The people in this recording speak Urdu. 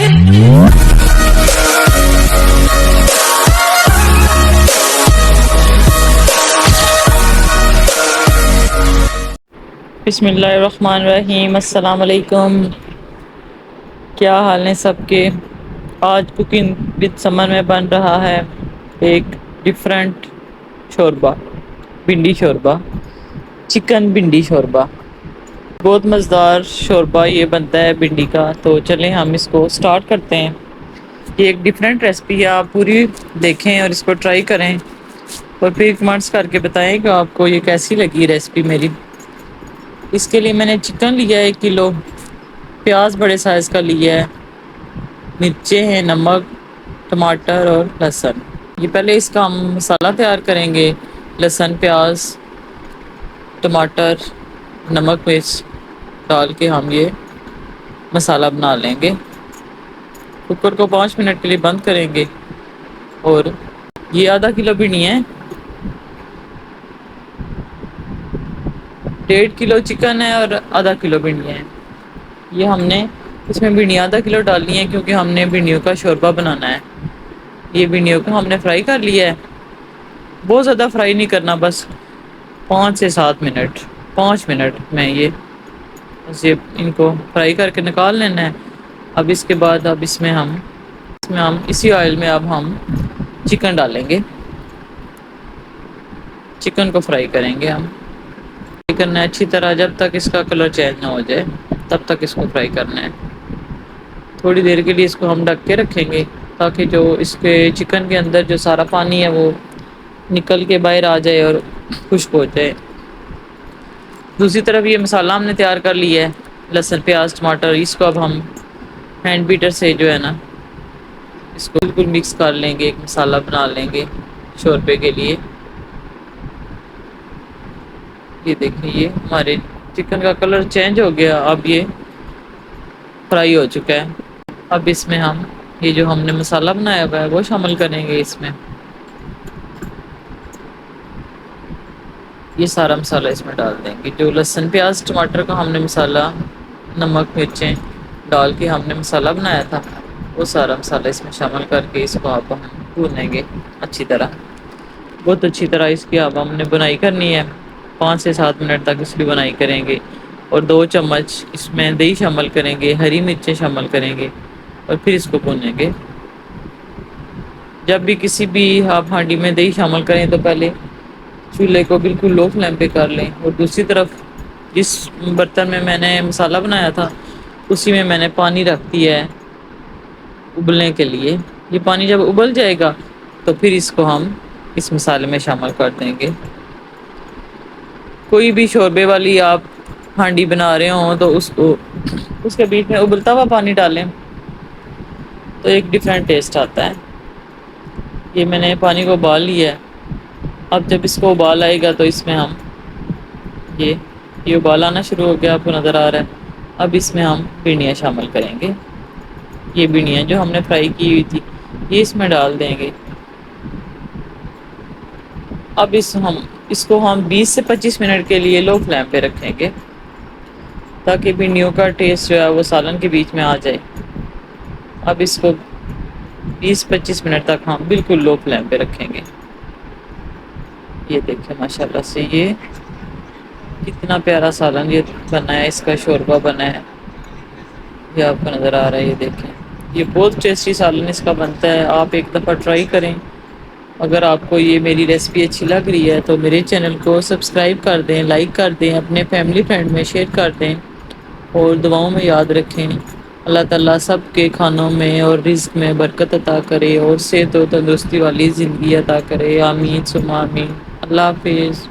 بسم اللہ الرحمن الرحیم۔ السلام علیکم، کیا حال ہیں سب کے؟ آج کوکنگ وتھ سمر میں بن رہا ہے ایک ڈیفرنٹ شوربہ، بھنڈی شوربہ، چکن بھنڈی شوربہ۔ بہت مزیدار شوربہ یہ بنتا ہے بھنڈی کا، تو چلیں ہم اس کو سٹارٹ کرتے ہیں۔ یہ ایک ڈیفرنٹ ریسپی ہے، آپ پوری دیکھیں اور اس کو ٹرائی کریں اور پھر کمنٹس کر کے بتائیں کہ آپ کو یہ کیسی لگی ریسپی میری۔ اس کے لیے میں نے چکن لیا ہے 1 کلو، پیاز بڑے سائز کا لیا ہے، مرچیں ہیں، نمک، ٹماٹر اور لہسن۔ یہ پہلے اس کا ہم مسالہ تیار کریں گے۔ لہسن، پیاز، ٹماٹر، نمک، مرچ ڈال کے ہم یہ مسالہ بنا لیں گے۔ کوکر کو 5 منٹ کے لیے بند کریں گے۔ اور یہ آدھا کلو بھنڈی ہے، 1.5 کلو چکن ہے اور آدھا کلو بھنڈیاں ہیں۔ یہ ہم نے اس میں بھنڈیاں آدھا کلو ڈالنی ہے کیونکہ ہم نے بھنڈیوں کا شوربہ بنانا ہے۔ یہ بھنڈیوں کو ہم نے فرائی کر لیا ہے، بہت زیادہ فرائی نہیں کرنا، بس 5 سے 7 منٹ، 5 منٹ میں یہ ان کو فرائی کر کے نکال لینا ہے۔ اب اس کے بعد اس میں ہم اسی آئل میں اب ہم چکن ڈالیں گے، چکن کو فرائی کریں گے ہم۔ فرائی کرنا ہے اچھی طرح، جب تک اس کا کلر چینج نہ ہو جائے تب تک اس کو فرائی کرنا ہے۔ تھوڑی دیر کے لیے اس کو ہم ڈھک کے رکھیں گے تاکہ جو اس کے چکن کے اندر جو سارا پانی ہے وہ نکل کے باہر آ جائے اور خشک ہو جائے۔ دوسری طرف یہ مسالہ ہم نے تیار کر لیا ہے، لہسن، پیاز، ٹماٹر۔ اس کو اب ہم ہینڈ بیٹر سے جو ہے نا اس کو بالکل مکس کر لیں گے، ایک مسالہ بنا لیں گے شوربے کے لیے۔ یہ دیکھیں، یہ ہمارے چکن کا کلر چینج ہو گیا، اب یہ فرائی ہو چکا ہے۔ اب اس میں ہم یہ جو ہم نے مسالہ بنایا ہوا ہے وہ شامل کریں گے اس میں۔ یہ سارا مسالہ اس میں ڈال دیں گے، جو لہسن، پیاز، ٹماٹر کا ہم نے مسالہ، نمک، مرچیں ڈال کے ہم نے مسالہ بنایا تھا، وہ سارا مسالہ اس میں شامل کر کے اس کو اب ہم بھونیں گے اچھی طرح، بہت اچھی طرح۔ اس کی اب ہم نے بنائی کرنی ہے، 5 سے 7 منٹ تک اس کی بنائی کریں گے۔ اور 2 چمچ اس میں دہی شامل کریں گے، ہری مرچیں شامل کریں گے اور پھر اس کو بھونیں گے۔ جب بھی کسی بھی آپ ہانڈی میں دہی شامل کریں تو پہلے چولہے کو بالکل لو فلیم پہ کر لیں، اور دوسری طرف جس برتن میں میں نے مسالہ بنایا تھا اسی میں میں نے پانی رکھ دیا ہے ابلنے کے لیے۔ یہ پانی جب ابل جائے گا تو پھر اس کو ہم اس مسالے میں شامل کر دیں گے۔ کوئی بھی شوربے والی آپ ہانڈی بنا رہے ہوں تو اس کے بیچ میں ابلتا ہوا پانی ڈالیں تو ایک ڈیفرنٹ ٹیسٹ آتا ہے۔ یہ میں نے پانی کو ابال لیا ہے، اب جب اس کو ابال آئے گا تو اس میں ہم یہ ابال آنا شروع ہو گیا، آپ کو نظر آ رہا ہے۔ اب اس میں ہم بھنڈیاں شامل کریں گے، یہ بھنڈیاں جو ہم نے فرائی کی ہوئی تھی یہ اس میں ڈال دیں گے۔ اب اس کو ہم 20 سے 25 منٹ کے لیے لو فلیم پہ رکھیں گے تاکہ بھنڈیوں کا ٹیسٹ جو ہے وہ سالن کے بیچ میں آ جائے۔ اب اس کو 20-25 منٹ تک ہم بالکل لو فلیم پہ رکھیں گے۔ یہ دیکھیں ماشاءاللہ سے یہ کتنا پیارا سالن یہ بنا ہے، اس کا شوربہ بنا ہے، یہ آپ کو نظر آ رہا ہے۔ یہ دیکھیں، یہ بہت ٹیسٹی سالن اس کا بنتا ہے، آپ ایک دفعہ ٹرائی کریں۔ اگر آپ کو یہ میری ریسپی اچھی لگ رہی ہے تو میرے چینل کو سبسکرائب کر دیں، لائک کر دیں، اپنے فیملی فرینڈ میں شیئر کر دیں، اور دعاؤں میں یاد رکھیں۔ اللہ تعالیٰ سب کے کھانوں میں اور رزق میں برکت عطا کرے اور صحت و تندرستی والی زندگی عطا کرے، آمین ثم آمین۔ اللہ حافظ۔